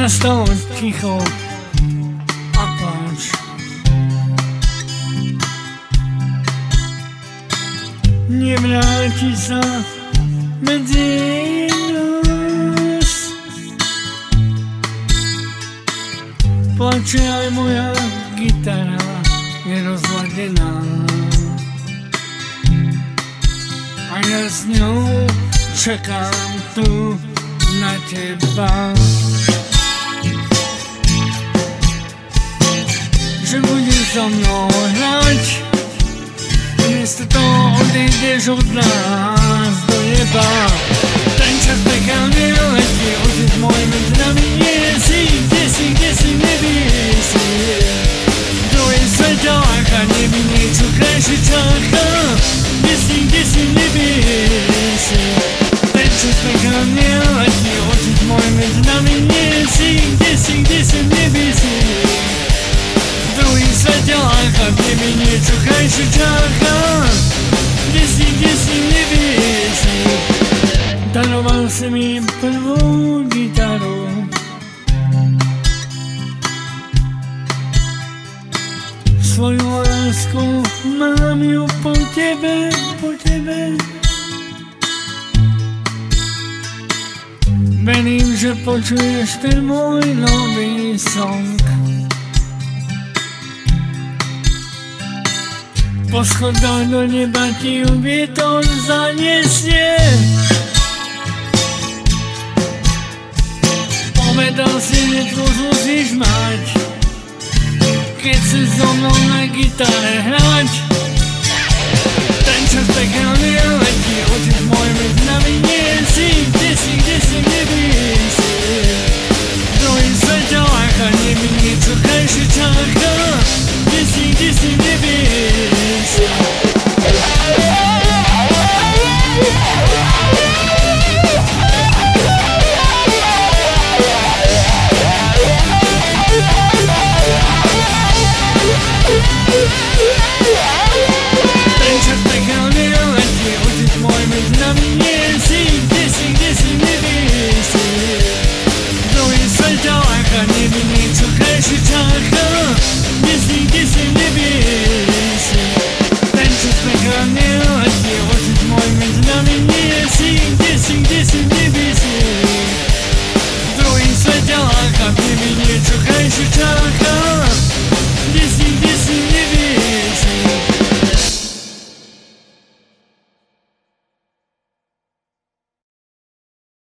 Nastalo ticho a pláč. Nevráti sa medzi nás. Plače aj moja gitara, je rozladená. A ja s ňou čakám tu na teba. Že budeš so mnou hrať, miesto toho odídeš od nás do neba. Ten čas pekálne letí, otec môj medzi nami nie si, kde si nevieš si. Druhý svetelák a nebi niečo krajšie čaká, kde si nevieš si. Ten čas pekálne letí, otec môj medzi nami nie si, kde si nevieš si. Druhý svetelák a nebi niečo krajšie čaká, kde si nevieš si. Daroval si mi prvú gitaru, svoju lásku mám ju po tebe. Verím, že počuješ ten môj nový song. Po schodách do neba ti ju vietor zaniesie. Povedal si, netvoř musíš mať, keď si so mnou na gitare hrať.